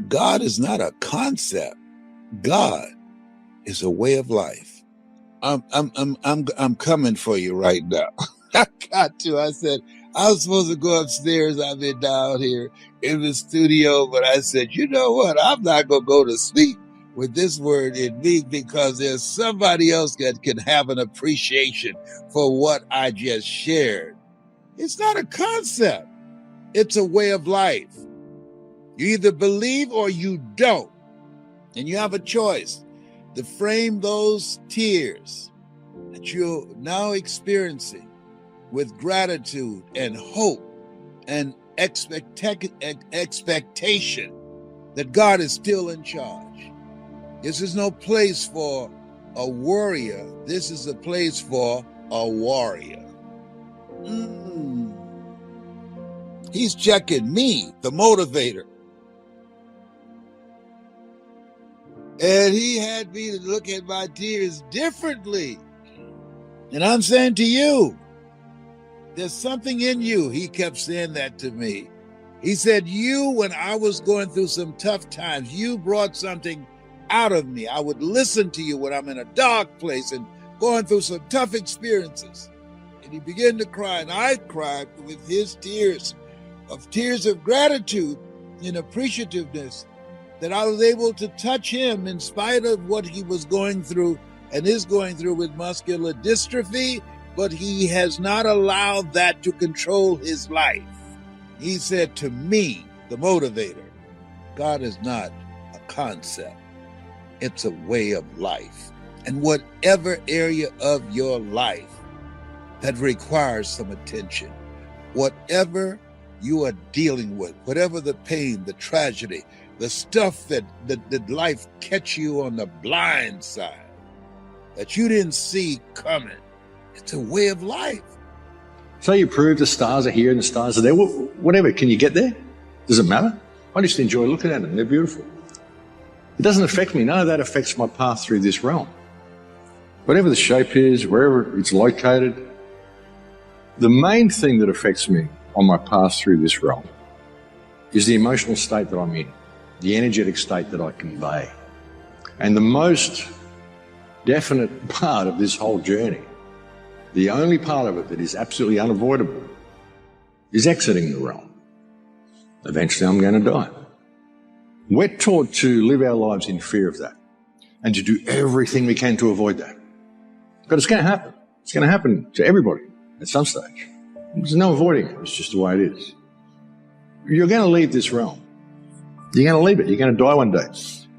God is not a concept. God is a way of life. I'm coming for you right now. I got to. I said, I was supposed to go upstairs. I've been down here in the studio, but I said, you know what? I'm not going to go to sleep with this word in me, because there's somebody else that can have an appreciation for what I just shared. It's not a concept. It's a way of life. You either believe or you don't. And you have a choice to frame those tears that you're now experiencing with gratitude and hope and expectation that God is still in charge. This is no place for a warrior. This is a place for a warrior. He's checking me, the motivator. And he had me to look at my tears differently. And I'm saying to you, there's something in you. He kept saying that to me. He said, you, when I was going through some tough times, you brought something out of me. I would listen to you when I'm in a dark place and going through some tough experiences. And he began to cry, and I cried with his tears of gratitude and appreciativeness, that I was able to touch him in spite of what he was going through and is going through with muscular dystrophy, but he has not allowed that to control his life. He said to me, the motivator, God is not a concept. It's a way of life. And whatever area of your life that requires some attention, whatever you are dealing with, whatever the pain, the tragedy, the stuff that life catch you on the blind side that you didn't see coming, it's a way of life. So you prove the stars are here and the stars are there. Whatever, can you get there? Does it matter? I just enjoy looking at them. They're beautiful. It doesn't affect me. None of that affects my path through this realm. Whatever the shape is, wherever it's located, the main thing that affects me on my path through this realm is the emotional state that I'm in, the energetic state that I convey. And the most definite part of this whole journey, the only part of it that is absolutely unavoidable, is exiting the realm. Eventually I'm going to die. We're taught to live our lives in fear of that and to do everything we can to avoid that. But it's going to happen. It's going to happen to everybody at some stage. There's no avoiding it. It's just the way it is. You're going to leave this realm. You're going to leave it. You're going to die one day.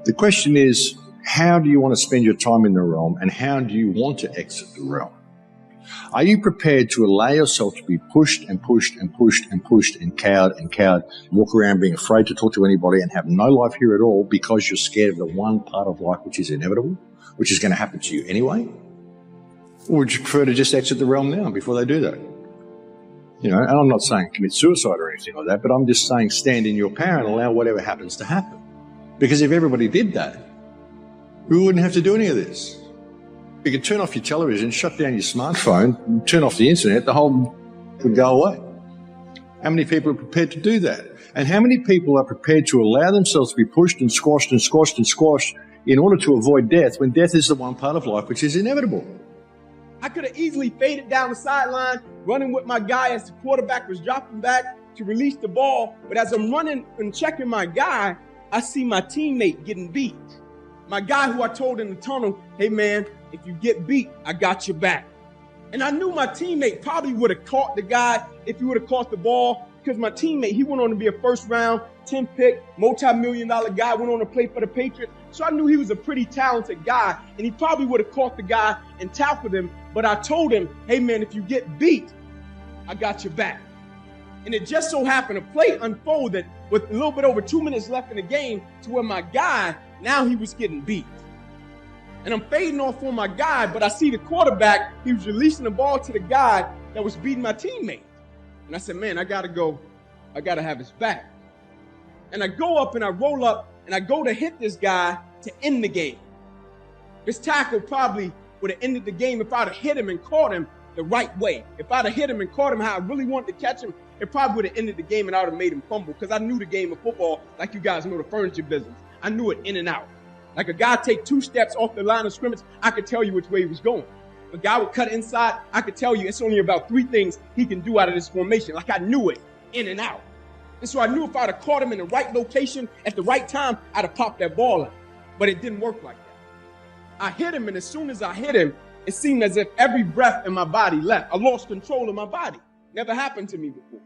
The question is, how do you want to spend your time in the realm, and how do you want to exit the realm? Are you prepared to allow yourself to be pushed and pushed and pushed and pushed and cowed, walk around being afraid to talk to anybody and have no life here at all because you're scared of the one part of life which is inevitable, which is going to happen to you anyway? Or would you prefer to just exit the realm now before they do that? You know, and I'm not saying commit suicide or anything like that, but I'm just saying stand in your power and allow whatever happens to happen. Because if everybody did that, we wouldn't have to do any of this. You could turn off your television, shut down your smartphone, turn off the internet, the whole would go away. How many people are prepared to do that? And how many people are prepared to allow themselves to be pushed and squashed and squashed and squashed in order to avoid death, when death is the one part of life which is inevitable? I could have easily faded down the sideline, running with my guy as the quarterback was dropping back to release the ball. But as I'm running and checking my guy, I see my teammate getting beat. My guy who I told in the tunnel, hey man, if you get beat, I got your back. And I knew my teammate probably would have caught the guy if he would have caught the ball, because my teammate, he went on to be a first round, 10 pick, multi-million-dollar guy, went on to play for the Patriots. So I knew he was a pretty talented guy, and he probably would have caught the guy and tackled him. But I told him, hey man, if you get beat, I got your back. And it just so happened, a play unfolded with a little bit over 2 minutes left in the game to where my guy, now he was getting beat. And I'm fading off on my guy, but I see the quarterback, he was releasing the ball to the guy that was beating my teammate. And I said, man, I gotta go. I gotta have his back. And I go up and I roll up and I go to hit this guy to end the game. This tackle probably would have ended the game if I'd have hit him and caught him the right way. If I'd have hit him and caught him how I really wanted to catch him it probably would have ended the game and I would have made him fumble because I knew the game of football like you guys know the furniture business. I knew it in and out. Like a guy take 2 steps off the line of scrimmage, I could tell you which way he was going. If a guy would cut inside, I could tell you it's only about 3 things he can do out of this formation. Like I knew it in and out. And so I knew if I'd have caught him in the right location at the right time, I'd have popped that ball out. But it didn't work like that. I hit him, and as soon as I hit him, it seemed as if every breath in my body left. I lost control of my body. Never happened to me before.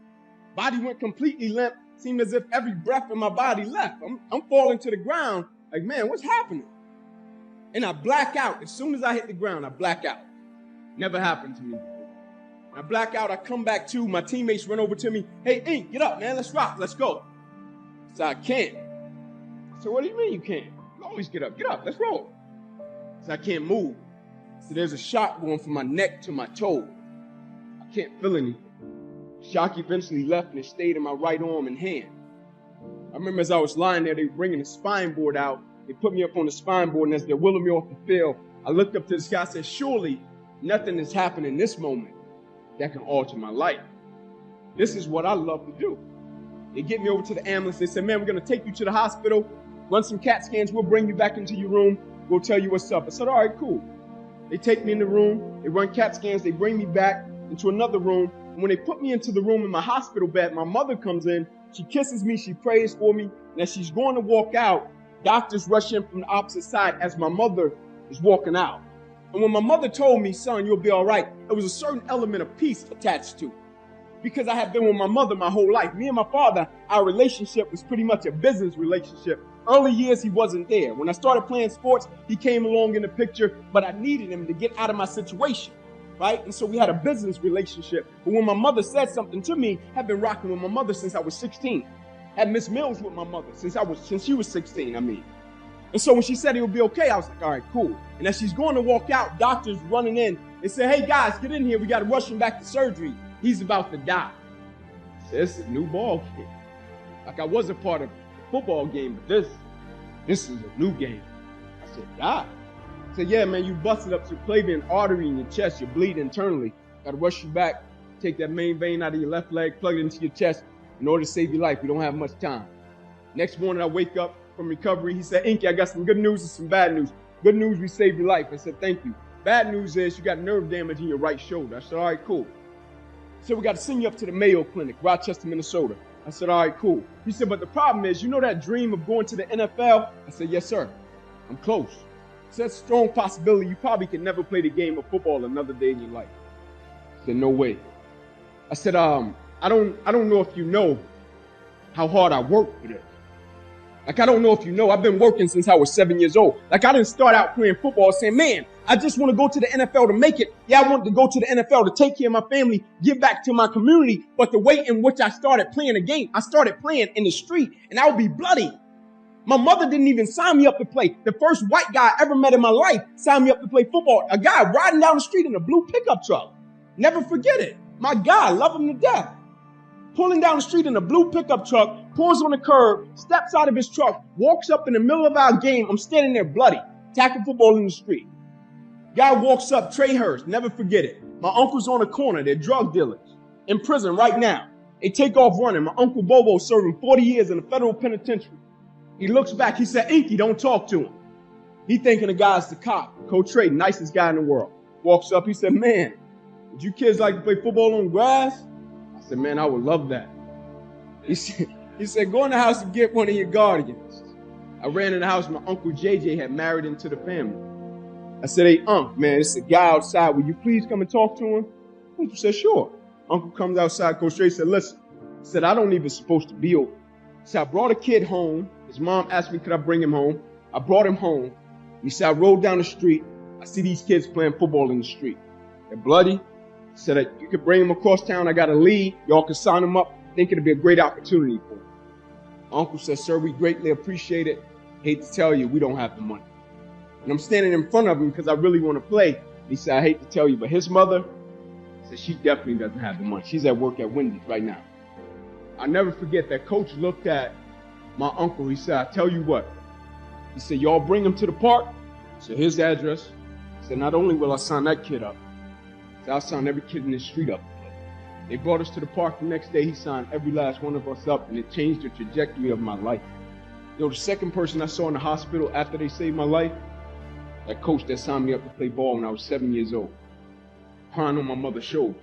Body went completely limp. Seemed as if every breath in my body left. I'm falling to the ground like, man, what's happening? And I black out. As soon as I hit the ground, I black out. Never happened to me before. I black out. I come back to. My teammates run over to me. Hey, Ink, get up, man. Let's rock. Let's go. So I can't. So what do you mean you can't? You always get up. Get up. Let's roll. So I can't move. So there's a shock going from my neck to my toe. I can't feel anything. Shock eventually left and it stayed in my right arm and hand. I remember as I was lying there, they were bringing the spine board out. They put me up on the spine board, and as they're wheeling me off the field, I looked up to the sky and said, surely nothing has happened in this moment that can alter my life. This is what I love to do. They get me over to the ambulance. They said, man, we're going to take you to the hospital, run some CAT scans. We'll bring you back into your room. We'll tell you what's up. I said, all right, cool. They take me in the room. They run CAT scans. They bring me back into another room. And when they put me into the room in my hospital bed, my mother comes in. She kisses me. She prays for me. And as she's going to walk out, doctors rush in from the opposite side as my mother is walking out. And when my mother told me, son, you'll be all right, there was a certain element of peace attached to it. Because I had been with my mother my whole life. Me and my father, our relationship was pretty much a business relationship. Early years, he wasn't there. When I started playing sports, he came along in the picture, but I needed him to get out of my situation, right? And so we had a business relationship. But when my mother said something to me, I've been rocking with my mother since I was 16. Had missed meals with my mother since she was 16, And so when she said it would be okay, I was like, all right, cool. And as she's going to walk out, doctors running in, they said, hey guys, get in here. We got to rush him back to surgery. He's about to die. I said, it's a new ball game. Like I was a part of the football game, but this is a new game. I said, die? I said, yeah, man, you busted up subclavian artery in your chest. You're bleeding internally. Got to rush you back, take that main vein out of your left leg, plug it into your chest in order to save your life. We don't have much time. Next morning, I wake up from recovery. He said, Inky, I got some good news and some bad news. Good news, we saved your life. I said, thank you. Bad news is you got nerve damage in your right shoulder. I said, all right, cool. So we got to send you up to the Mayo Clinic, Rochester, Minnesota. I said, all right, cool. He said, but the problem is, you know that dream of going to the NFL? I said, yes, sir. I'm close. He said, strong possibility you probably can never play the game of football another day in your life. I said, no way. I said, I don't know if you know how hard I work for this. Like, I don't know if you know, I've been working since I was 7 years old. Like, I didn't start out playing football saying, man, I just want to go to the NFL to make it. Yeah, I wanted to go to the NFL to take care of my family, give back to my community. But the way in which I started playing the game, I started playing in the street, and I would be bloody. My mother didn't even sign me up to play. The first white guy I ever met in my life signed me up to play football. A guy riding down the street in a blue pickup truck. Never forget it. My guy, love him to death. Pulling down the street in a blue pickup truck, pulls on the curb, steps out of his truck, walks up in the middle of our game. I'm standing there bloody, tackling football in the street. Guy walks up, Trey Hurst, never forget it. My uncle's on the corner, they're drug dealers. In prison right now. They take off running. My Uncle Bobo serving 40 years in a federal penitentiary. He looks back, he said, Inky, don't talk to him. He thinking the guy's the cop. Coach Trey, nicest guy in the world. Walks up, he said, man, would you kids like to play football on grass? I said, man, I would love that. He said, go in the house and get one of your guardians. I ran in the house. My Uncle JJ had married into the family. I said, hey, Unc, man, it's a guy outside. Will you please come and talk to him? Uncle said, sure. Uncle comes outside. Coach Trey said, listen. He said, I don't even supposed to be over. He said, I brought a kid home. His mom asked me, could I bring him home? I brought him home. He said, I rode down the street. I see these kids playing football in the street. They're bloody. He said, you could bring them across town. I got a lead. Y'all can sign them up. I think it'll be a great opportunity for them. Uncle said, sir, we greatly appreciate it. Hate to tell you, we don't have the money. And I'm standing in front of him because I really want to play. He said, I hate to tell you, but his mother said she definitely doesn't have the money. She's at work at Wendy's right now. I'll never forget that coach looked at my uncle. He said, I tell you what. He said, y'all bring him to the park. So here's the address. He said, not only will I sign that kid up, I'll sign every kid in this street up. They brought us to the park the next day. He signed every last one of us up, and it changed the trajectory of my life. Yo, the second person I saw in the hospital after they saved my life, that coach that signed me up to play ball when I was 7 years old, crying on my mother's shoulder.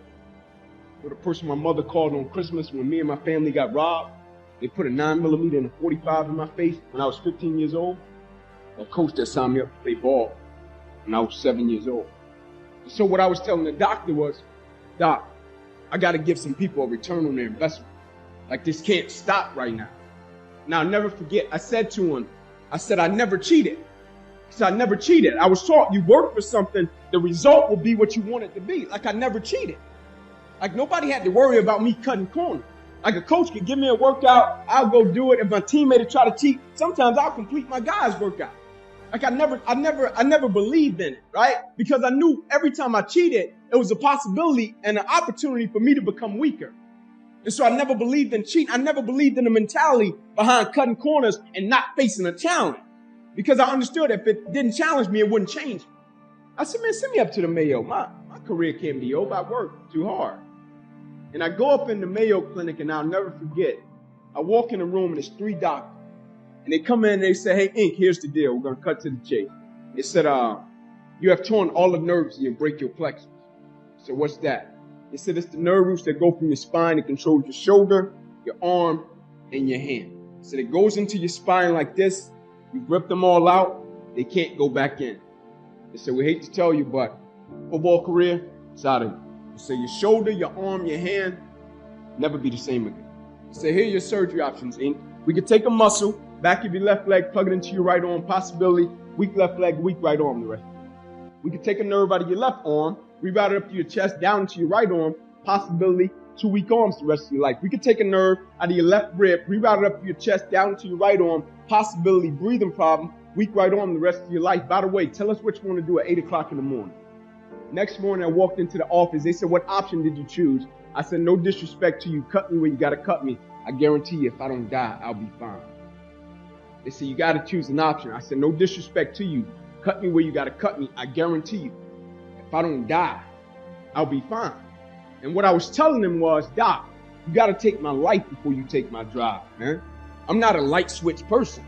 Yo, the person my mother called on Christmas when me and my family got robbed, they put a 9mm and a 45 in my face when I was 15 years old. That coach that signed me up to play ball when I was 7 years old. And so what I was telling the doctor was, Doc, I got to give some people a return on their investment. Like, this can't stop right now. Now, I'll never forget, I said to him, I never cheated. I said, I never cheated. I was taught you work for something, the result will be what you want it to be. Like, I never cheated. Like, nobody had to worry about me cutting corners. Like, a coach could give me a workout, I'll go do it. If my teammate would try to cheat, sometimes I'll complete my guy's workout. Like, I never believed in it, right? Because I knew every time I cheated, it was a possibility and an opportunity for me to become weaker. And so I never believed in cheating. I never believed in the mentality behind cutting corners and not facing a challenge. Because I understood if it didn't challenge me, it wouldn't change me. I said, man, send me up to the Mayo. My career can't be over. I worked too hard. And I go up in the Mayo Clinic, and I'll never forget. I walk in the room, and there's 3 doctors. And they come in and they say, hey, Ink, here's the deal. We're going to cut to the chase. They said, you have torn all the nerves in your brachial plexus. I said, what's that? They said, it's the nerve roots that go from your spine that controls your shoulder, your arm, and your hand. I said, it goes into your spine like this. You've ripped them all out. They can't go back in. They said, we hate to tell you, but football career, it's out of you. They said, your shoulder, your arm, your hand, never be the same again. They said, here are your surgery options, Ink. We could take a muscle, back of your left leg, plug it into your right arm, possibility, weak left leg, weak right arm the rest of it. We could take a nerve out of your left arm, reroute it up to your chest, down into your right arm, possibility, 2 weak arms the rest of your life. We could take a nerve out of your left rib, reroute it up to your chest, down into your right arm, possibility, breathing problem, weak right arm the rest of your life. By the way, tell us what you want to do at 8 o'clock in the morning. Next morning, I walked into the office. They said, what option did you choose? I said, no disrespect to you. Cut me where you got to cut me. I guarantee you, if I don't die, I'll be fine. They said, you got to choose an option. I said, no disrespect to you. Cut me where you got to cut me. I guarantee you, if I don't die, I'll be fine. And what I was telling them was, Doc, you got to take my life before you take my drive, man. I'm not a light switch person.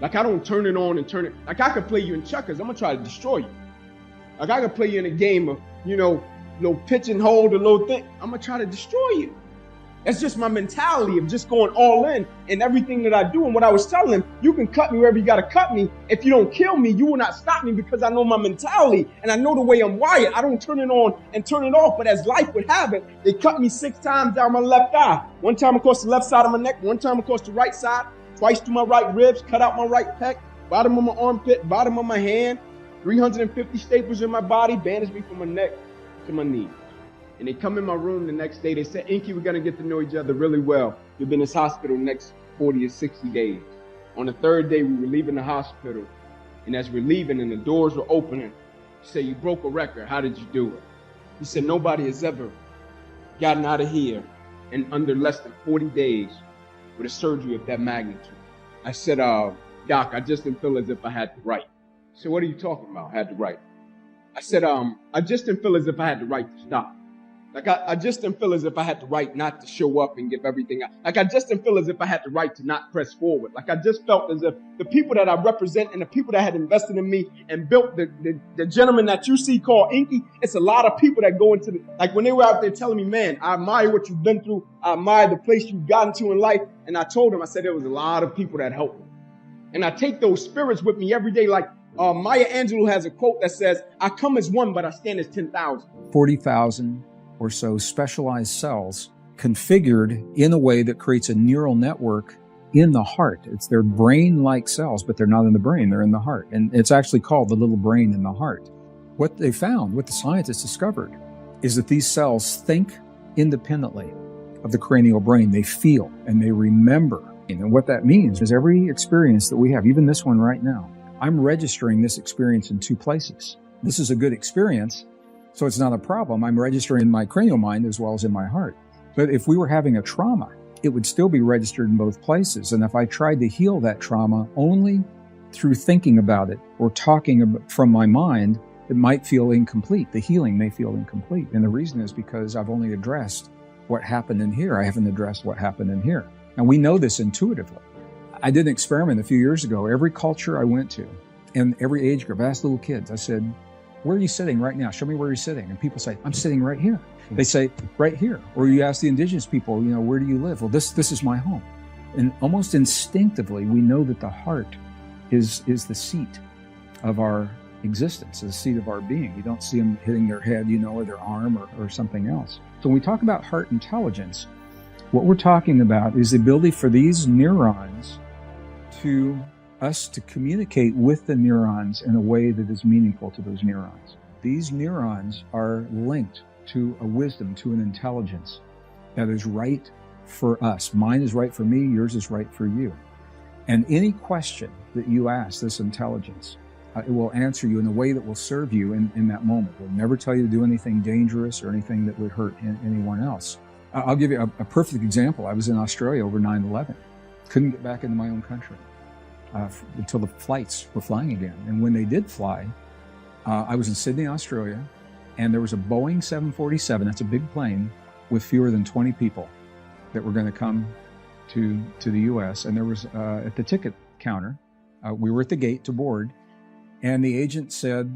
Like, I don't turn it on and turn it. Like, I could play you in checkers. I'm going to try to destroy you. Like, I could play you in a game of, little pitch and hold, a little thing. I'm going to try to destroy you. That's just my mentality of just going all in everything that I do. And what I was telling them, you can cut me wherever you got to cut me. If you don't kill me, you will not stop me because I know my mentality and I know the way I'm wired. I don't turn it on and turn it off. But as life would have it, they cut me 6 times down my left thigh. 1 time across the left side of my neck, 1 time across the right side, twice through my right ribs, cut out my right pec, bottom of my armpit, bottom of my hand, 350 staples in my body, bandaged me from my neck to my knees. And they come in my room the next day. They said, Inky, we're going to get to know each other really well. You'll be in this hospital next 40 or 60 days. On the 3rd day, we were leaving the hospital. And as we're leaving and the doors were opening, he said, you broke a record. How did you do it? He said, nobody has ever gotten out of here in under less than 40 days with a surgery of that magnitude. I said, Doc, I just didn't feel as if I had the right. He said, what are you talking about? I had the right. I said, I just didn't feel as if I had the right to stop. Like, I just didn't feel as if I had the right not to show up and give everything out. Like, I just didn't feel as if I had the right to not press forward. Like, I just felt as if the people that I represent and the people that had invested in me and built the gentleman that you see called Inky, it's a lot of people that go into the, like, when they were out there telling me, man, I admire what you've been through. I admire the place you've gotten to in life. And I told them, I said, there was a lot of people that helped me. And I take those spirits with me every day. Like, Maya Angelou has a quote that says, I come as one, but I stand as 10,000. 40,000 or so specialized cells configured in a way that creates a neural network in the heart. It's their brain-like cells, but they're not in the brain, they're in the heart. And it's actually called the little brain in the heart. What they found, what the scientists discovered, is that these cells think independently of the cranial brain. They feel and they remember. And what that means is every experience that we have, even this one right now, I'm registering this experience in 2 places. This is a good experience, so it's not a problem. I'm registering in my cranial mind as well as in my heart. But if we were having a trauma, it would still be registered in both places. And if I tried to heal that trauma only through thinking about it or talking from my mind, it might feel incomplete. The healing may feel incomplete. And the reason is because I've only addressed what happened in here. I haven't addressed what happened in here. And we know this intuitively. I did an experiment a few years ago. Every culture I went to, and every age group, I asked little kids, I said, where are you sitting right now? Show me where you're sitting. And people say, I'm sitting right here. They say, right here. Or you ask the indigenous people, where do you live? Well, this is my home. And almost instinctively, we know that the heart is the seat of our existence, the seat of our being. You don't see them hitting their head, or their arm or something else. So when we talk about heart intelligence, what we're talking about is the ability for these neurons to communicate with the neurons in a way that is meaningful to those neurons. These neurons are linked to a wisdom, to an intelligence that is right for us. Mine is right for me, yours is right for you. And any question that you ask this intelligence, it will answer you in a way that will serve you in that moment. It will never tell you to do anything dangerous or anything that would hurt anyone else. I'll give you a perfect example. I was in Australia over 9/11. Couldn't get back into my own country until the flights were flying again. And when they did fly, I was in Sydney, Australia, and there was a Boeing 747, that's a big plane, with fewer than 20 people that were going to come to the U.S. And there was, at the ticket counter, we were at the gate to board, and the agent said,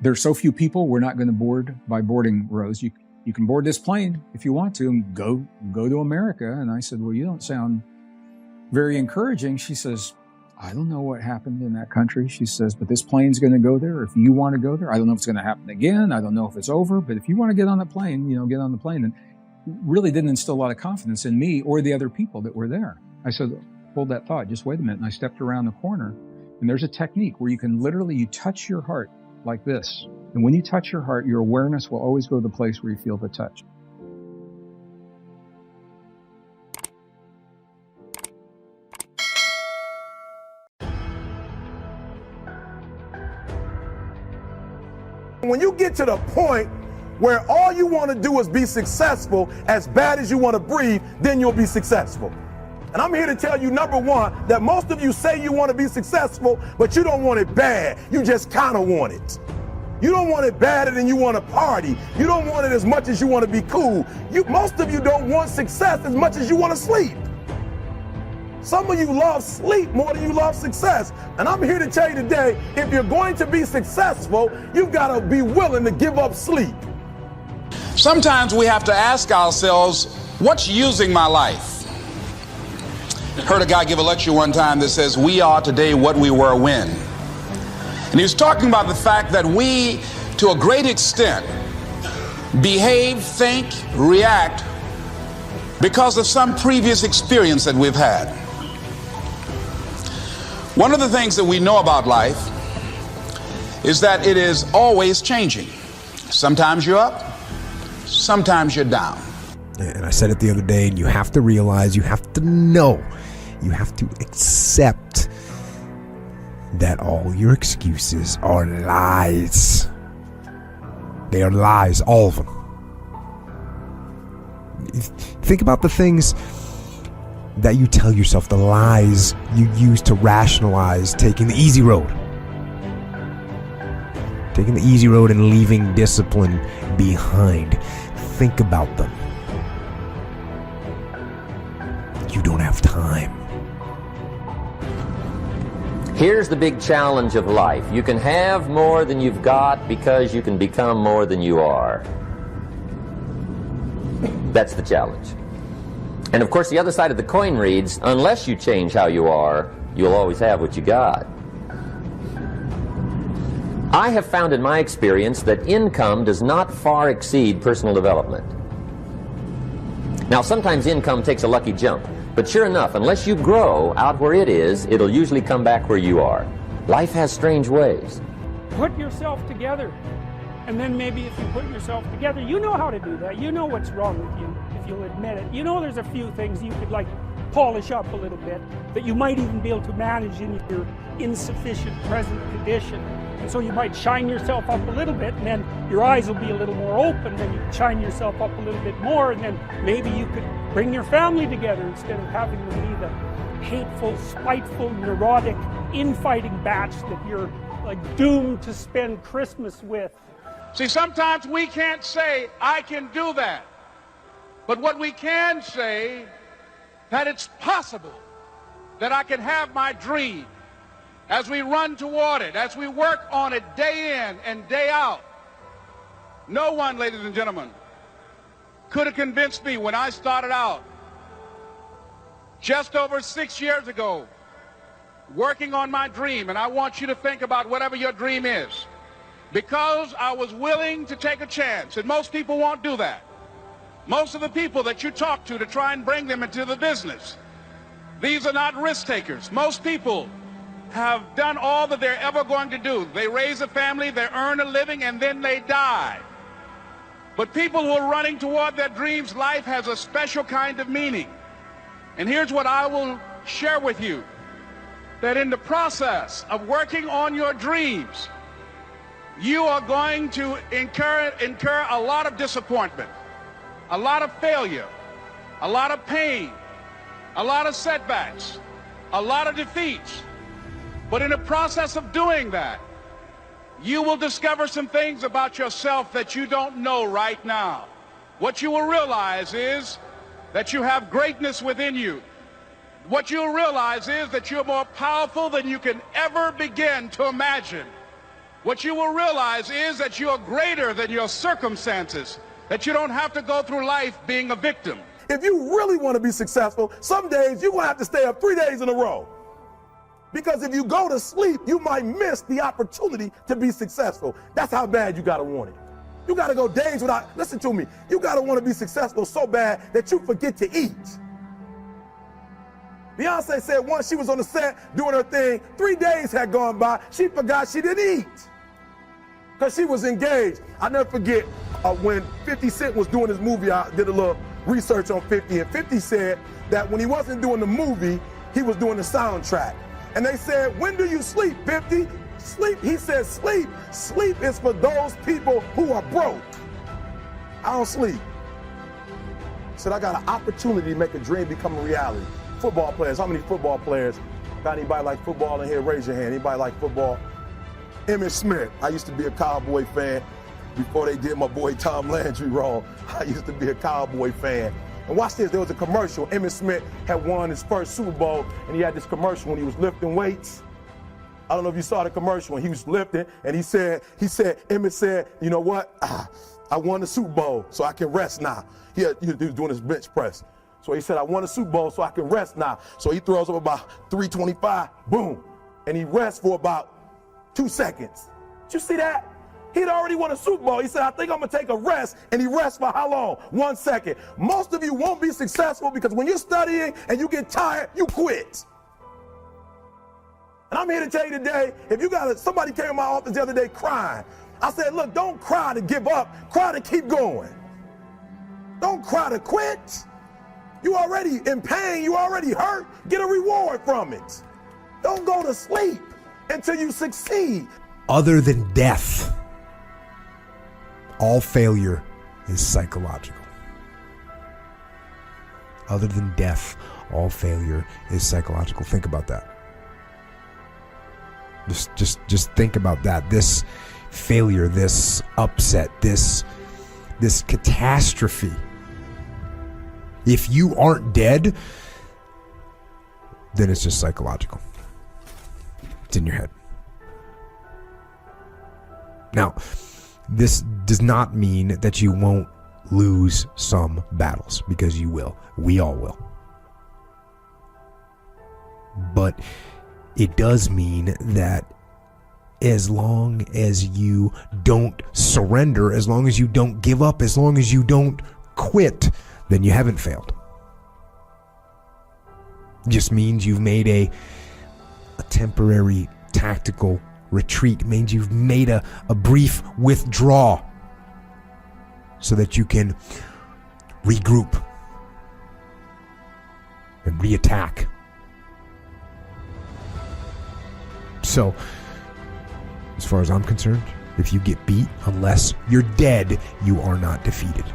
there's so few people, we're not going to board by boarding rows. You can board this plane if you want to and go to America. And I said, well, you don't sound very encouraging. She says, I don't know what happened in that country. She says, but this plane's going to go there. If you want to go there, I don't know if it's going to happen again. I don't know if it's over, but if you want to get on the plane, get on the plane. And really didn't instill a lot of confidence in me or the other people that were there. I said, hold that thought, just wait a minute. And I stepped around the corner, and there's a technique where you can literally, you touch your heart like this. And when you touch your heart, your awareness will always go to the place where you feel the touch. When you get to the point where all you want to do is be successful, as bad as you want to breathe, then you'll be successful. And I'm here to tell you, number one, that most of you say you want to be successful, but you don't want it bad. You just kind of want it. You don't want it badder than you want to party. You don't want it as much as you want to be cool. Most of you don't want success as much as you want to sleep. Some of you love sleep more than you love success. And I'm here to tell you today, if you're going to be successful, you've got to be willing to give up sleep. Sometimes we have to ask ourselves, what's using my life? Heard a guy give a lecture one time that says, we are today what we were when. And he was talking about the fact that we, to a great extent, behave, think, react because of some previous experience that we've had. One of the things that we know about life is that it is always changing. Sometimes you're up, sometimes you're down. And I said it the other day, and you have to realize, you have to know, you have to accept that all your excuses are lies. They are lies, all of them. Think about the things that you tell yourself, the lies you use to rationalize taking the easy road. Taking the easy road and leaving discipline behind. Think about them. You don't have time. Here's the big challenge of life. You can have more than you've got because you can become more than you are. That's the challenge. And of course, the other side of the coin reads, unless you change how you are, you'll always have what you got. I have found in my experience that income does not far exceed personal development. Now, sometimes income takes a lucky jump, but sure enough, unless you grow out where it is, it'll usually come back where you are. Life has strange ways. Put yourself together. And then maybe if you put yourself together, you know how to do that. You know what's wrong with you, if you'll admit it. You know there's a few things you could polish up a little bit that you might even be able to manage in your insufficient present condition. And so you might shine yourself up a little bit, and then your eyes will be a little more open, then you can shine yourself up a little bit more, and then maybe you could bring your family together instead of having them be the hateful, spiteful, neurotic, infighting batch that you're doomed to spend Christmas with. See, sometimes we can't say, I can do that. But what we can say, that it's possible that I can have my dream as we run toward it, as we work on it day in and day out. No one, ladies and gentlemen, could have convinced me when I started out just over 6 years ago working on my dream, and I want you to think about whatever your dream is, because I was willing to take a chance, and most people won't do that. Most of the people that you talk to try and bring them into the business, these are not risk takers. Most people have done all that they're ever going to do. They raise a family, they earn a living, and then they die. But people who are running toward their dreams, life has a special kind of meaning. And here's what I will share with you, that in the process of working on your dreams, you are going to incur a lot of disappointment, a lot of failure, a lot of pain, a lot of setbacks, a lot of defeats. But in the process of doing that, you will discover some things about yourself that you don't know right now. What you will realize is that you have greatness within you. What you'll realize is that you're more powerful than you can ever begin to imagine. What you will realize is that you're greater than your circumstances, that you don't have to go through life being a victim. If you really want to be successful, some days you're going to have to stay up 3 days in a row. Because if you go to sleep, you might miss the opportunity to be successful. That's how bad you got to want it. You got to go days without, listen to me, you got to want to be successful so bad that you forget to eat. Beyonce said once she was on the set doing her thing, 3 days had gone by, she forgot she didn't eat because she was engaged. I never forget when 50 Cent was doing his movie, I did a little research on 50, and 50 said that when he wasn't doing the movie, he was doing the soundtrack. And they said, when do you sleep, 50? Sleep, he said, sleep. Sleep is for those people who are broke. I don't sleep. He said, I got an opportunity to make a dream become a reality. Football players, how many football players? Got anybody like football in here? Raise your hand. Anybody like football? Emmitt Smith. I used to be a Cowboy fan before they did my boy Tom Landry wrong. I used to be a Cowboy fan. And watch this, there was a commercial. Emmitt Smith had won his first Super Bowl, and he had this commercial when he was lifting weights. I don't know if you saw the commercial when he was lifting, and Emmitt said, you know what? I won the Super Bowl, so I can rest now. He was doing his bench press. So he said, I won the Super Bowl, so I can rest now. So he throws up about 325, boom, and he rests for about 2 seconds. Did you see that? He'd already won a Super Bowl. He said, I think I'm going to take a rest. And he rests for how long? 1 second. Most of you won't be successful because when you're studying and you get tired, you quit. And I'm here to tell you today, if you got somebody came in my office the other day crying. I said, look, don't cry to give up. Cry to keep going. Don't cry to quit. You already in pain. You already hurt. Get a reward from it. Don't go to sleep until you succeed. Other than death, all failure is psychological. Other than death, all failure is psychological. Think about that. Just think about that. This failure, this upset, this catastrophe. If you aren't dead, then it's just psychological. It's in your head. Now, this does not mean that you won't lose some battles, because you will. We all will. But it does mean that as long as you don't surrender, as long as you don't give up, as long as you don't quit, then you haven't failed. It just means you've made a temporary tactical retreat. It means you've made a brief withdrawal so that you can regroup and reattack. So, as far as I'm concerned, if you get beat, unless you're dead, you are not defeated.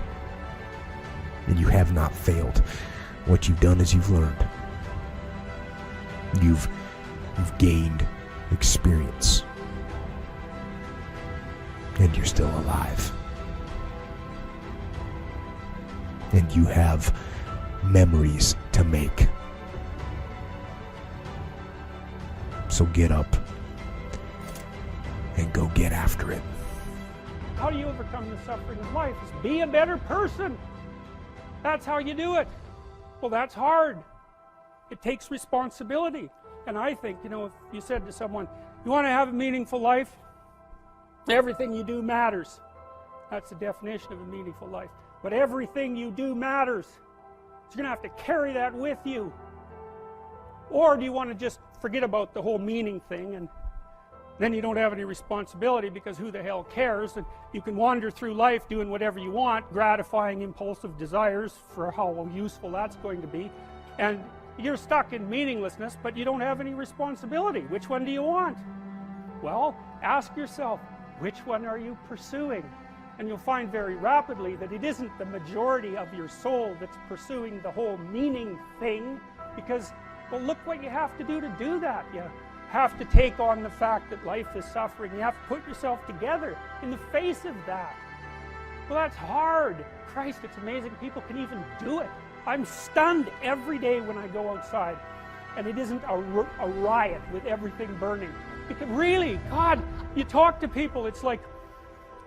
And you have not failed. What you've done is you've learned. You've gained experience. And you're still alive. and you have memories to make. So get up and go get after it. How do you overcome the suffering of life? Is be a better person. That's how you do it. Well, that's hard. It takes responsibility. And I think, you know, if you said to someone, you want to have a meaningful life? Everything you do matters. That's the definition of a meaningful life. But everything you do matters. So you're going to have to carry that with you. Or do you want to just forget about the whole meaning thing, and then you don't have any responsibility, because who the hell cares, and you can wander through life doing whatever you want, gratifying impulsive desires for how useful that's going to be, and you're stuck in meaninglessness, but you don't have any responsibility. Which one do you want? Well, ask yourself, which one are you pursuing? And you'll find very rapidly that it isn't the majority of your soul that's pursuing the whole meaning thing, because, well, look what you have to do that. You have to take on the fact that life is suffering. You have to put yourself together in the face of that. Well, that's hard. Christ, it's amazing people can even do it. I'm stunned every day when I go outside, and it isn't a riot with everything burning. Because really, God, you talk to people, it's like,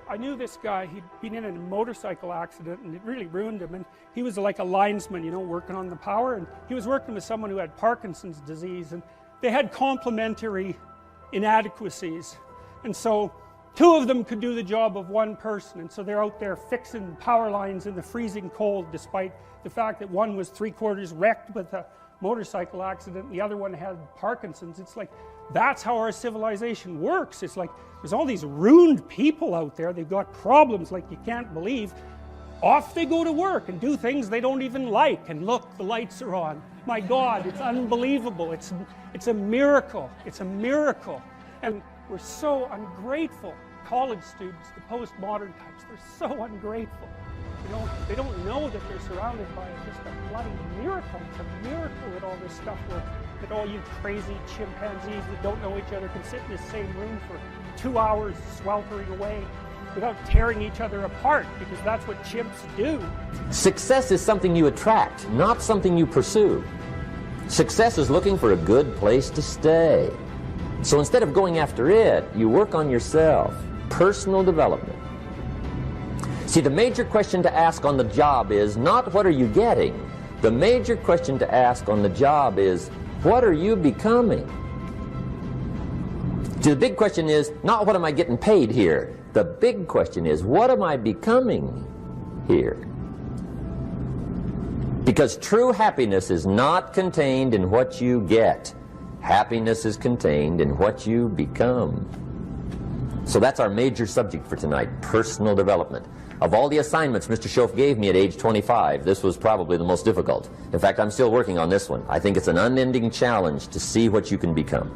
I knew this guy, he'd been in a motorcycle accident, and it really ruined him, and he was like a linesman, you know, working on the power, and he was working with someone who had Parkinson's disease, and they had complementary inadequacies, and so two of them could do the job of one person, and so they're out there fixing power lines in the freezing cold, despite the fact that one was 3/4 wrecked with a motorcycle accident, and the other one had Parkinson's. It's like, that's how our civilization works. It's like, there's all these ruined people out there, they've got problems like you can't believe. Off they go to work and do things they don't even like, and look, the lights are on. My God, it's unbelievable. It's a miracle. It's a miracle. And we're so ungrateful. College students, the postmodern types, they're so ungrateful. They don't know that they're surrounded by just a bloody miracle. It's a miracle that all this stuff works. That all you crazy chimpanzees that don't know each other can sit in the same room for 2 hours sweltering away without tearing each other apart, because that's what chimps do. Success is something you attract, not something you pursue. Success is looking for a good place to stay. So instead of going after it, you work on yourself. Personal development. See, the major question to ask on the job is not what are you getting. The major question to ask on the job is, what are you becoming? See, the big question is not what am I getting paid here. The big question is, what am I becoming here? Because true happiness is not contained in what you get. Happiness is contained in what you become. So that's our major subject for tonight, personal development. Of all the assignments Mr. Schoaf gave me at age 25, this was probably the most difficult. In fact, I'm still working on this one. I think it's an unending challenge to see what you can become.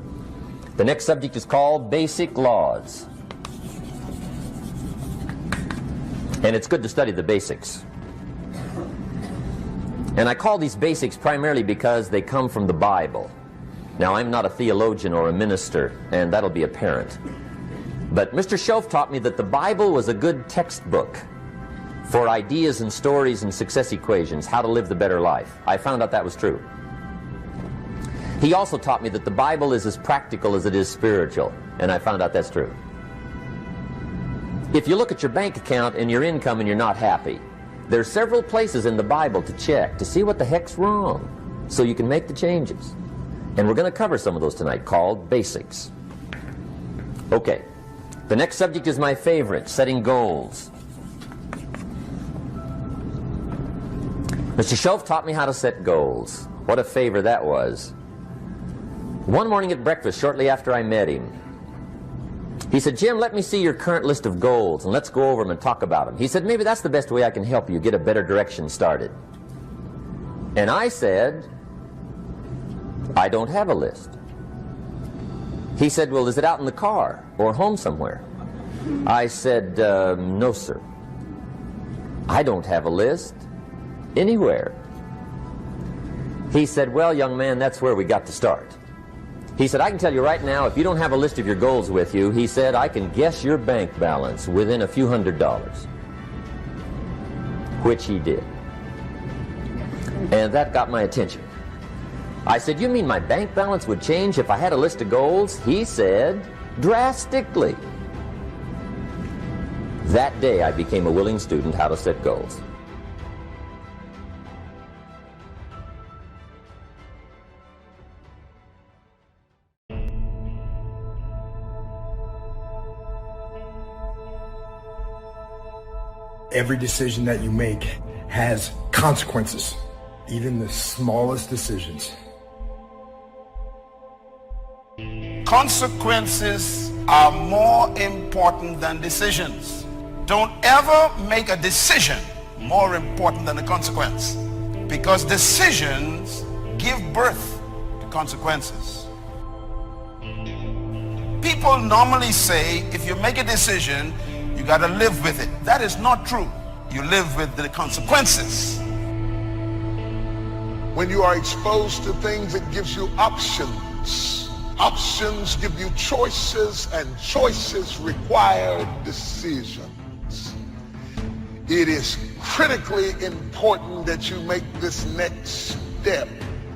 The next subject is called Basic Laws. And it's good to study the basics. And I call these basics primarily because they come from the Bible. Now, I'm not a theologian or a minister, and that'll be apparent. But Mr. Schoaf taught me that the Bible was a good textbook for ideas and stories and success equations, how to live the better life. I found out that was true. He also taught me that the Bible is as practical as it is spiritual, and I found out that's true. If you look at your bank account and your income and you're not happy, there are several places in the Bible to check to see what the heck's wrong so you can make the changes. And we're going to cover some of those tonight, called basics. Okay, the next subject is my favorite, setting goals. Mr. Schoaf taught me how to set goals. What a favor that was. One morning at breakfast, shortly after I met him, he said, Jim, let me see your current list of goals, and let's go over them and talk about them. He said, maybe that's the best way I can help you get a better direction started. And I said, I don't have a list. He said, well, is it out in the car or home somewhere? I said, no, sir. I don't have a list anywhere. He said, well, young man, that's where we got to start. He said, I can tell you right now, if you don't have a list of your goals with you, he said, I can guess your bank balance within a few $100s. Which he did. And that got my attention. I said, "You mean my bank balance would change if I had a list of goals?" He said, "Drastically." That day I became a willing student how to set goals. Every decision that you make has consequences, even the smallest decisions. Consequences are more important than decisions. Don't ever make a decision more important than the consequence, because decisions give birth to consequences. People normally say if you make a decision, you got to live with it. That is not true. You live with the consequences. When you are exposed to things, it gives you options. Options give you choices, and choices require decisions. It is critically important that you make this next step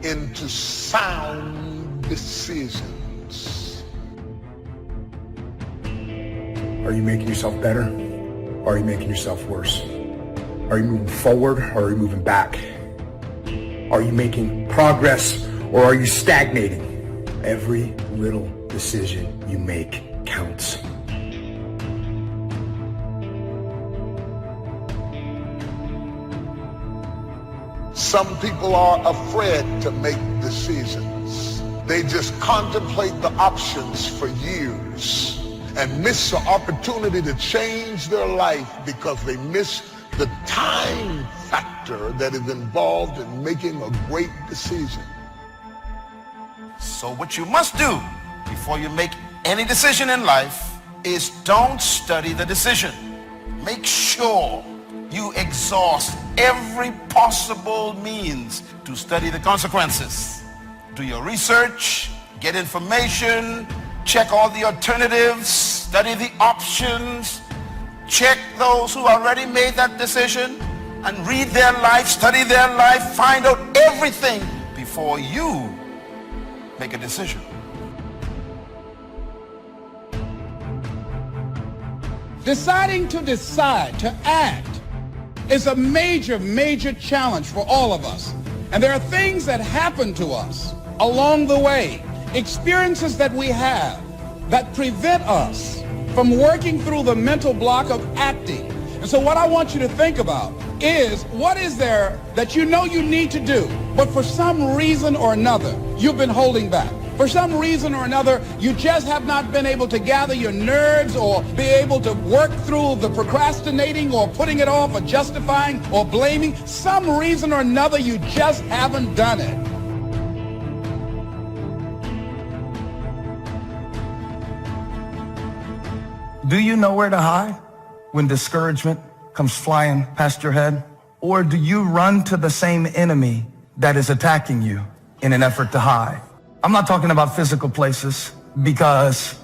into sound decisions. Are you making yourself better? Or are you making yourself worse? Are you moving forward or are you moving back? Are you making progress or are you stagnating? Every little decision you make counts. Some people are afraid to make decisions. They just contemplate the options for years and miss the opportunity to change their life because they miss the time factor that is involved in making a great decision. So what you must do before you make any decision in life is don't study the decision. Make sure you exhaust every possible means to study the consequences. Do your research, get information, check all the alternatives, study the options, check those who already made that decision, and read their life, study their life, find out everything before you make a decision. Deciding to decide, to act, is a major, major challenge for all of us. And there are things that happen to us along the way, experiences that we have that prevent us from working through the mental block of acting. And so what I want you to think about is, what is there that you know you need to do, but for some reason or another, you've been holding back? For some reason or another, you just have not been able to gather your nerves or be able to work through the procrastinating or putting it off or justifying or blaming. Some reason or another, you just haven't done it. Do you know where to hide when discouragement comes flying past your head? Or do you run to the same enemy that is attacking you in an effort to hide? I'm not talking about physical places, because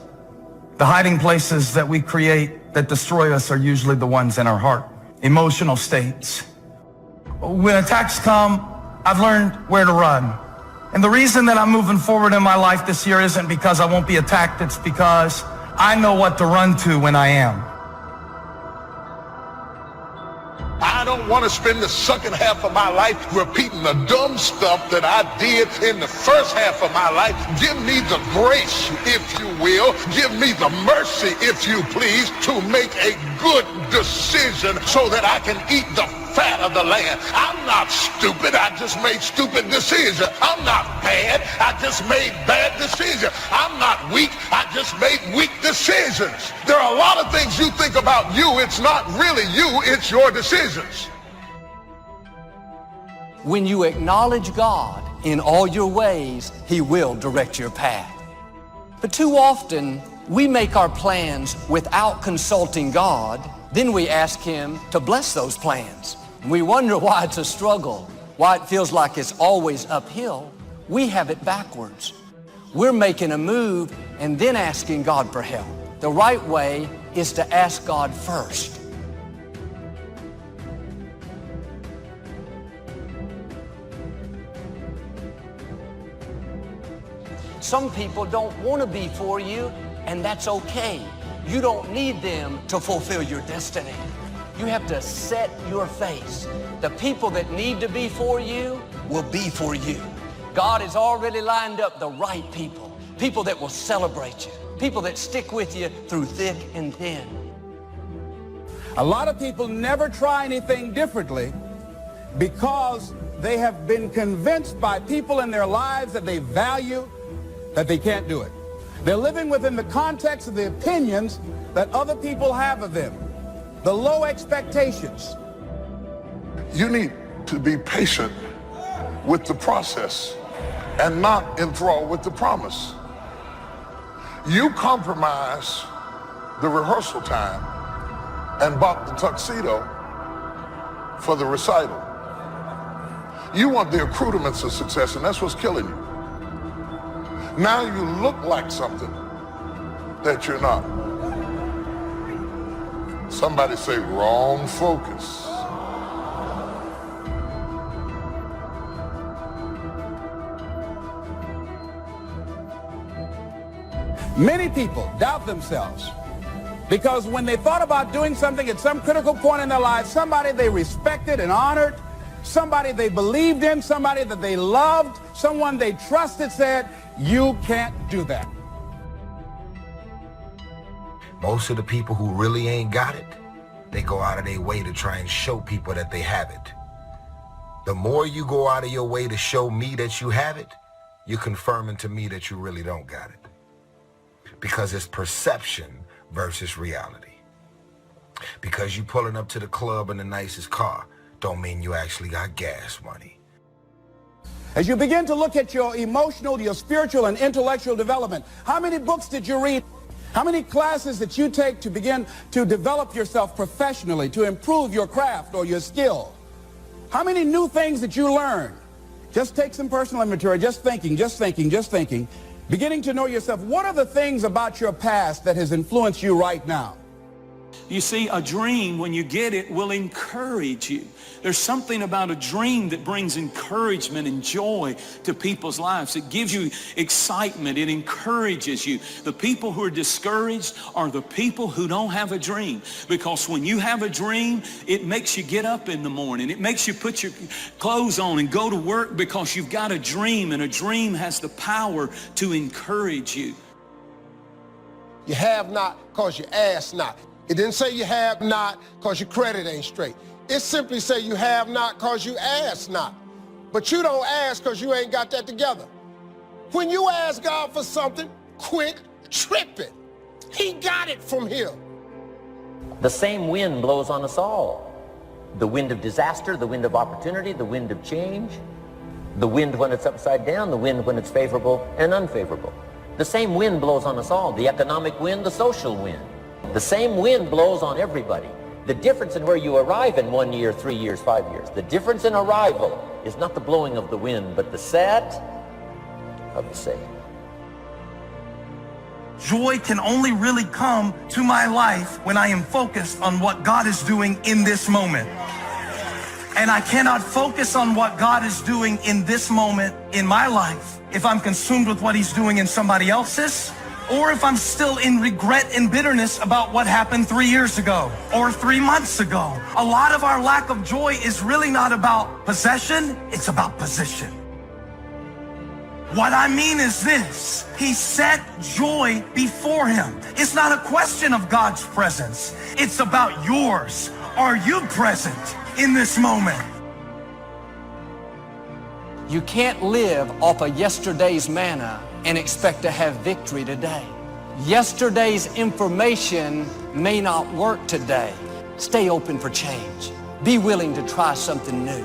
the hiding places that we create that destroy us are usually the ones in our heart. Emotional states. When attacks come, I've learned where to run. And the reason that I'm moving forward in my life this year isn't because I won't be attacked, it's because I know what to run to when I am. I don't want to spend the second half of my life repeating the dumb stuff that I did in the first half of my life. Give me the grace, if you will. Give me the mercy, if you please, to make a good decision so that I can eat the fat of the land. I'm not stupid. I just made stupid decisions. I'm not bad. I just made bad decisions. I'm not weak. I just made weak decisions. There are a lot of things you think about you. It's not really you. It's your decisions. When you acknowledge God in all your ways, He will direct your path. But too often, we make our plans without consulting God. Then we ask Him to bless those plans. We wonder why it's a struggle, why it feels like it's always uphill. We have it backwards. We're making a move and then asking God for help. The right way is to ask God first. Some people don't want to be for you, and that's okay. You don't need them to fulfill your destiny. You have to set your face. The people that need to be for you will be for you. God has already lined up the right people, people that will celebrate you, people that stick with you through thick and thin. A lot of people never try anything differently because they have been convinced by people in their lives that they value that they can't do it. They're living within the context of the opinions that other people have of them, the low expectations. You need to be patient with the process and not enthralled with the promise. You compromise the rehearsal time and bought the tuxedo for the recital. You want the accoutrements of success, and that's what's killing you. Now you look like something that you're not. Somebody say wrong focus. Many people doubt themselves because when they thought about doing something at some critical point in their lives, somebody they respected and honored, somebody they believed in, somebody that they loved, someone they trusted said, you can't do that. Most of the people who really ain't got it, they go out of their way to try and show people that they have it. The more you go out of your way to show me that you have it, you're confirming to me that you really don't got it. Because it's perception versus reality. Because you pulling up to the club in the nicest car don't mean you actually got gas money. As you begin to look at your emotional, your spiritual, and intellectual development, how many books did you read? How many classes did you take to begin to develop yourself professionally, to improve your craft or your skill? How many new things did you learn? Just take some personal inventory, just thinking. Beginning to know yourself. What are the things about your past that has influenced you right now? You see, a dream, when you get it, will encourage you. There's something about a dream that brings encouragement and joy to people's lives. It gives you excitement. It encourages you. The people who are discouraged are the people who don't have a dream. Because when you have a dream, it makes you get up in the morning. It makes you put your clothes on and go to work because you've got a dream, and a dream has the power to encourage you. You have not because you ask not. It didn't say you have not because your credit ain't straight. It simply say you have not because you ask not. But you don't ask because you ain't got that together. When you ask God for something, quit tripping. He got it from here. The same wind blows on us all. The wind of disaster, the wind of opportunity, the wind of change, the wind when it's upside down, the wind when it's favorable and unfavorable. The same wind blows on us all, the economic wind, the social wind. The same wind blows on everybody. The difference in where you arrive in 1 year, 3 years, 5 years, the difference in arrival is not the blowing of the wind, but the set of the sail. Joy can only really come to my life when I am focused on what God is doing in this moment. And I cannot focus on what God is doing in this moment in my life if I'm consumed with what he's doing in somebody else's, or if I'm still in regret and bitterness about what happened 3 years ago or 3 months ago. A lot of our lack of joy is really not about possession, it's about position. What I mean is this: he set joy before him. It's not a question of God's presence, it's about yours. Are you present in this moment? You can't live off of yesterday's manna and expect to have victory today. Yesterday's information may not work today. Stay open for change. Be willing to try something new.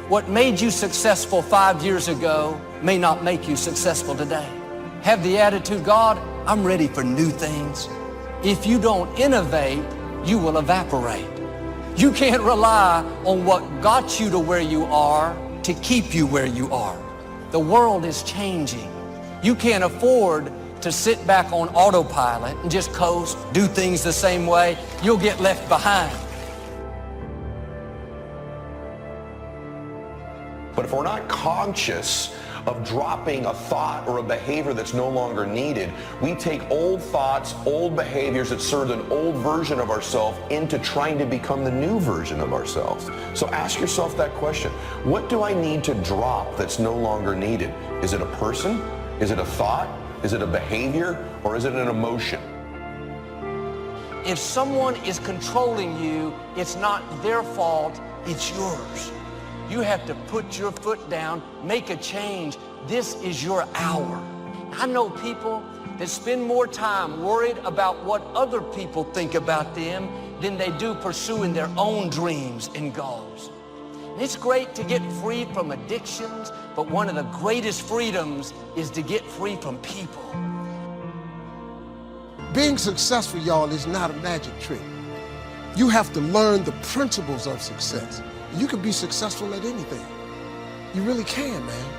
What made you successful 5 years ago may not make you successful today. Have the attitude, God, I'm ready for new things. If you don't innovate, you will evaporate. You can't rely on what got you to where you are to keep you where you are. The world is changing. You can't afford to sit back on autopilot and just coast, do things the same way. You'll get left behind. But if we're not conscious of dropping a thought or a behavior that's no longer needed. We take old thoughts, old behaviors that served an old version of ourselves into trying to become the new version of ourselves. So ask yourself that question. What do I need to drop that's no longer needed? Is it a person? Is it a thought? Is it a behavior? Or is it an emotion? If someone is controlling you, it's not their fault, it's yours. You have to put your foot down, make a change. This is your hour. I know people that spend more time worried about what other people think about them than they do pursuing their own dreams and goals. And it's great to get free from addictions, but one of the greatest freedoms is to get free from people. Being successful, y'all, is not a magic trick. You have to learn the principles of success. You can be successful at anything. You really can, man.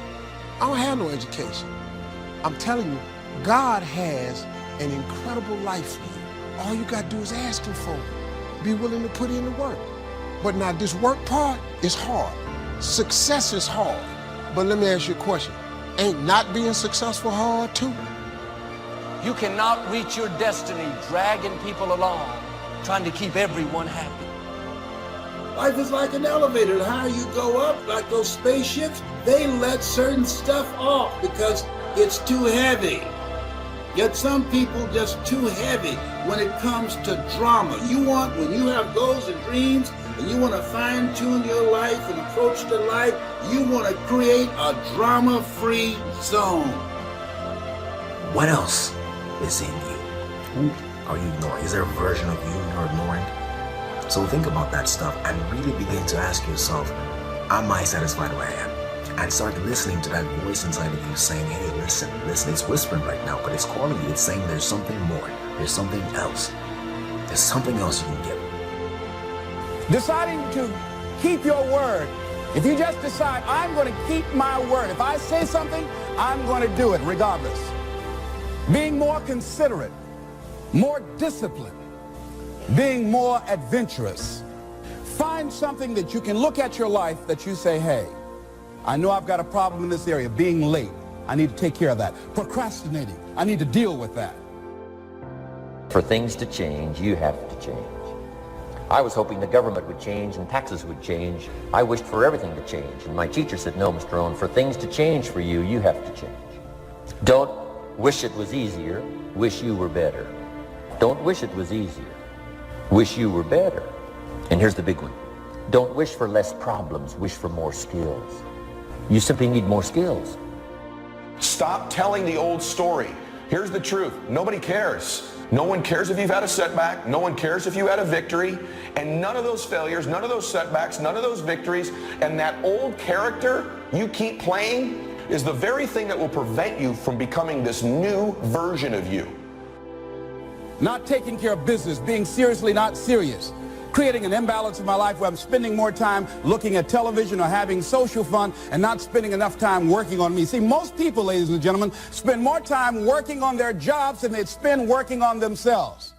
I don't have no education. I'm telling you, God has an incredible life for you. All you got to do is ask him for it. Be willing to put in the work. But now this work part is hard. Success is hard. But let me ask you a question. Ain't not being successful hard too? You cannot reach your destiny dragging people along, trying to keep everyone happy. Life is like an elevator. The higher you go up, like those spaceships, they let certain stuff off because it's too heavy. Yet some people just too heavy when it comes to drama. When you have goals and dreams, and you want to fine-tune your life and approach to life, you want to create a drama-free zone. What else is in you? Are you ignoring? Is there a version of you you're ignoring? So think about that stuff and really begin to ask yourself, am I satisfied where I am? And start listening to that voice inside of you saying, hey, listen, it's whispering right now, but it's calling you. It's saying there's something more. There's something else. There's something else you can get. Deciding to keep your word. If you just decide, I'm going to keep my word. If I say something, I'm going to do it regardless. Being more considerate, more disciplined, being more adventurous. Find something that you can look at your life that you say, hey, I know I've got a problem in this area, being late. I need to take care of that. Procrastinating, I need to deal with that. For things to change, you have to change. I was hoping the government would change and taxes would change. I wished for everything to change. And my teacher said, no, Mr. Owen, for things to change for you, you have to change. Don't wish it was easier, wish you were better. Don't wish it was easier, wish you were better. And here's the big one. Don't wish for less problems, wish for more skills. You simply need more skills. Stop telling the old story. Here's the truth. Nobody cares. No one cares if you've had a setback. No one cares if you had a victory. And none of those failures, none of those setbacks, none of those victories, and that old character you keep playing is the very thing that will prevent you from becoming this new version of you. Not taking care of business, being seriously not serious. Creating an imbalance in my life where I'm spending more time looking at television or having social fun and not spending enough time working on me. See, most people, ladies and gentlemen, spend more time working on their jobs than they spend working on themselves.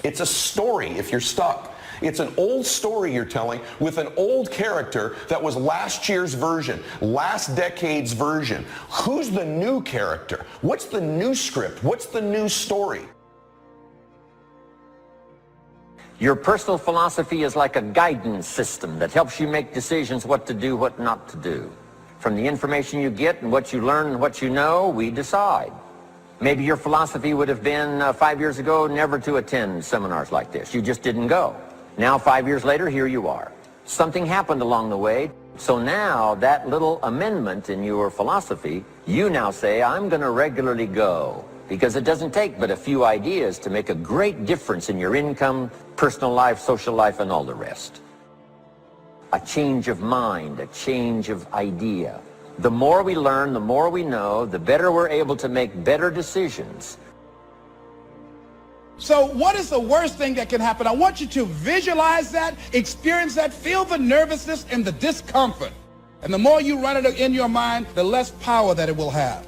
It's a story if you're stuck. It's an old story you're telling with an old character that was last year's version, last decade's version. Who's the new character? What's the new script? What's the new story? Your personal philosophy is like a guidance system that helps you make decisions what to do, what not to do. From the information you get and what you learn and what you know, we decide. Maybe your philosophy would have been 5 years ago never to attend seminars like this. You just didn't go. Now 5 years later, here you are. Something happened along the way. So now that little amendment in your philosophy, you now say, I'm going to regularly go. Because it doesn't take but a few ideas to make a great difference in your income, personal life, social life, and all the rest. A change of mind, a change of idea. The more we learn, the more we know, the better we're able to make better decisions. So what is the worst thing that can happen? I want you to visualize that, experience that, feel the nervousness and the discomfort. And the more you run it in your mind, the less power that it will have.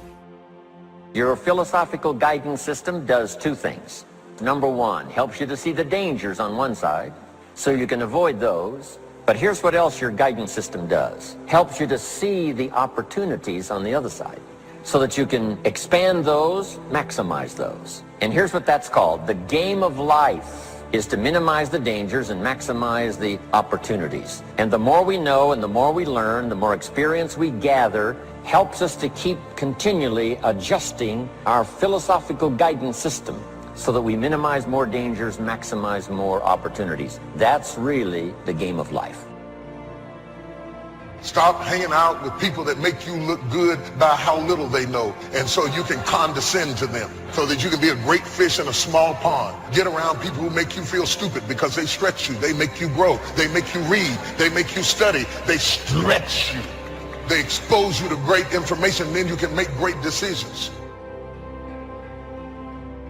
Your philosophical guidance system does two things. Number one, helps you to see the dangers on one side, so you can avoid those. But here's what else your guidance system does. Helps you to see the opportunities on the other side so that you can expand those, maximize those. And here's what that's called. The game of life is to minimize the dangers and maximize the opportunities. And the more we know and the more we learn, the more experience we gather, helps us to keep continually adjusting our philosophical guidance system so that we minimize more dangers, maximize more opportunities. That's really the game of life. Stop hanging out with people that make you look good by how little they know, and so you can condescend to them, so that you can be a great fish in a small pond. Get around people who make you feel stupid because they stretch you, they make you grow, they make you read, they make you study, they stretch you. They expose you to great information, then you can make great decisions.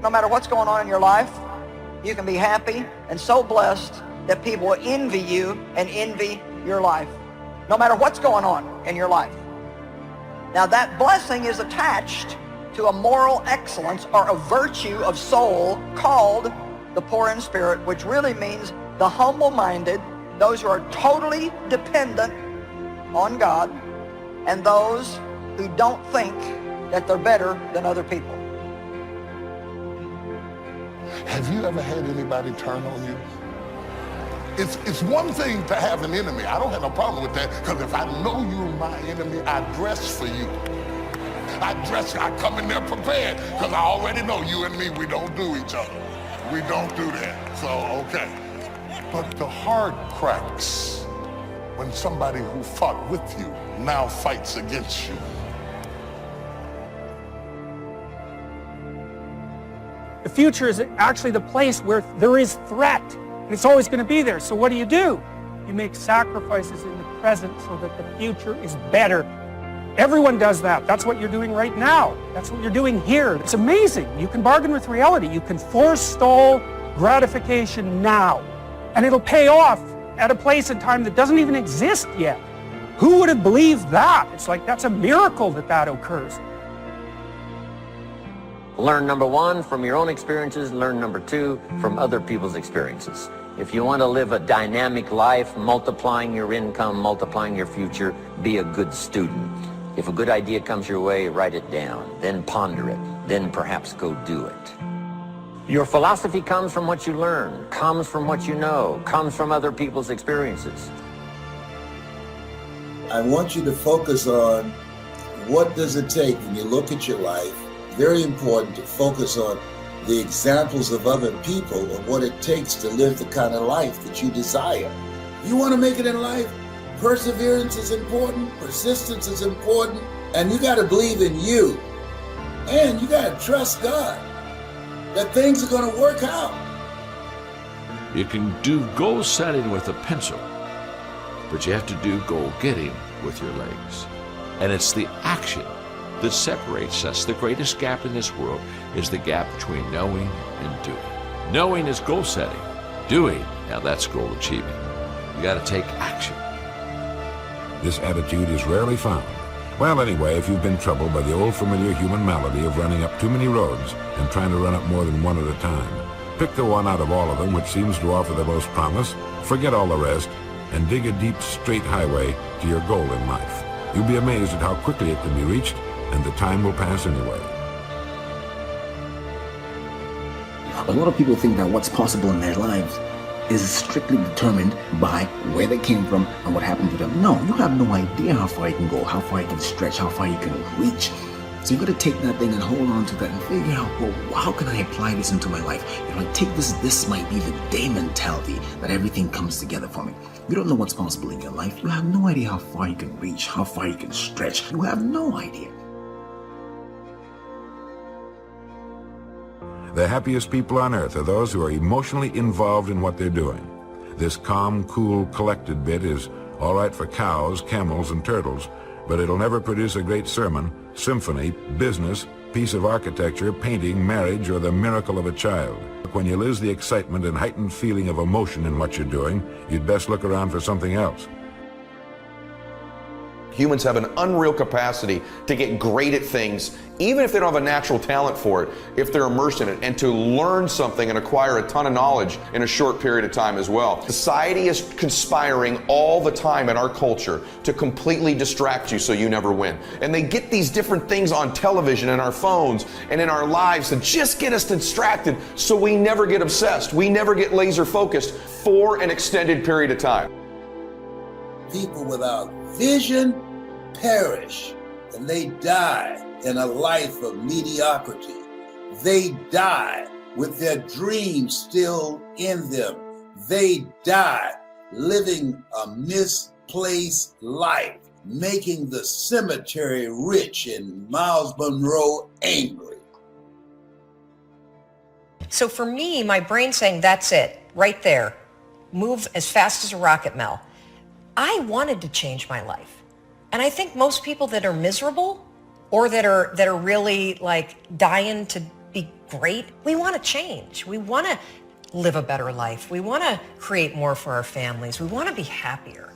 No matter what's going on in your life, you can be happy and so blessed that people will envy you and envy your life. No matter what's going on in your life. Now that blessing is attached to a moral excellence or a virtue of soul called the poor in spirit, which really means the humble-minded, those who are totally dependent on God, and those who don't think that they're better than other people. Have you ever had anybody turn on you? It's one thing to have an enemy. I don't have no problem with that, because if I know you're my enemy, I dress for you. I come in there prepared, because I already know you and me, we don't do each other. We don't do that, so okay. But the heart cracks when somebody who fought with you now fights against you. The future is actually the place where there is threat. And it's always going to be there. So what do? You make sacrifices in the present so that the future is better. Everyone does that. That's what you're doing right now. That's what you're doing here. It's amazing. You can bargain with reality. You can forestall gratification now. And it'll pay off at a place and time that doesn't even exist yet. Who would have believed that? It's like that's a miracle that occurs. Learn number one from your own experiences, learn number two from other people's experiences. If you want to live a dynamic life, multiplying your income, multiplying your future, be a good student. If a good idea comes your way, write it down, then ponder it, then perhaps go do it. Your philosophy comes from what you learn, comes from what you know, comes from other people's experiences. I want you to focus on what does it take when you look at your life. Very important to focus on the examples of other people of what it takes to live the kind of life that you desire. You want to make it in life? Perseverance is important, persistence is important, and you got to believe in you. And you got to trust God that things are going to work out. You can do goal setting with a pencil, but you have to do goal getting with your legs. And it's the action that separates us. The greatest gap in this world is the gap between knowing and doing. Knowing is goal setting. Doing, now that's goal achieving. You got to take action. This attitude is rarely found. Well, anyway, if you've been troubled by the old familiar human malady of running up too many roads and trying to run up more than one at a time, pick the one out of all of them which seems to offer the most promise, forget all the rest, and dig a deep, straight highway to your goal in life. You'll be amazed at how quickly it can be reached, and the time will pass anyway. A lot of people think that what's possible in their lives is strictly determined by where they came from and what happened to them. No, you have no idea how far you can go, how far you can stretch, how far you can reach. So you got to take that thing and hold on to that and figure out, well, how can I apply this into my life? If I take this might be the day mentality that everything comes together for me. You don't know what's possible in your life. You have no idea how far you can reach, how far you can stretch. You have no idea. The happiest people on earth are those who are emotionally involved in what they're doing. This calm, cool, collected bit is all right for cows, camels, and turtles, but it'll never produce a great sermon, symphony, business, piece of architecture, painting, marriage, or the miracle of a child. When you lose the excitement and heightened feeling of emotion in what you're doing, you'd best look around for something else. Humans have an unreal capacity to get great at things, even if they don't have a natural talent for it, if they're immersed in it, and to learn something and acquire a ton of knowledge in a short period of time as well. Society is conspiring all the time in our culture to completely distract you so you never win. And they get these different things on television and our phones and in our lives to just get us distracted so we never get obsessed. We never get laser focused for an extended period of time. People without vision perish, and they die in a life of mediocrity. They die with their dreams still in them. They die living a misplaced life, making the cemetery rich and Miles Monroe angry. So for me, my brain's saying, that's it, right there. Move as fast as a rocket, Mel. I wanted to change my life. And I think most people that are miserable or that are really like dying to be great, we want to change. We want to live a better life. We want to create more for our families. We want to be happier.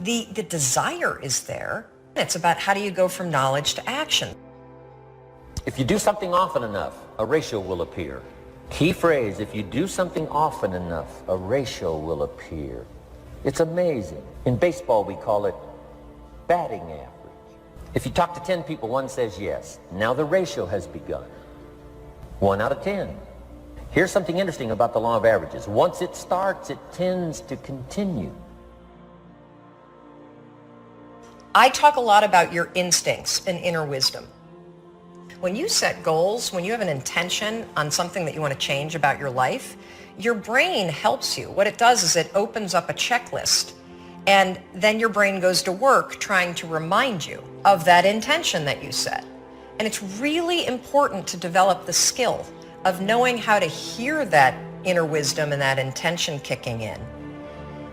The desire is there. It's about how do you go from knowledge to action. If you do something often enough, a ratio will appear. Key phrase, if you do something often enough, a ratio will appear. It's amazing. In baseball, we call it batting average. If you talk to 10 people, one says yes. Now the ratio has begun. 1 out of 10. Here's something interesting about the law of averages. Once it starts, it tends to continue. I talk a lot about your instincts and inner wisdom. When you set goals, when you have an intention on something that you want to change about your life, your brain helps you. What it does is it opens up a checklist, and then your brain goes to work trying to remind you of that intention that you set. And it's really important to develop the skill of knowing how to hear that inner wisdom and that intention kicking in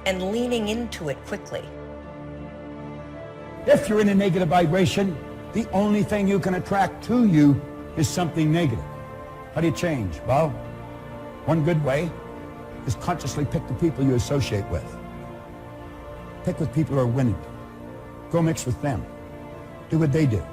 and leaning into it quickly. If you're in a negative vibration, the only thing you can attract to you is something negative. How do you change? Well, one good way is consciously pick the people you associate with. Pick with people who are winning. Go mix with them. Do what they do.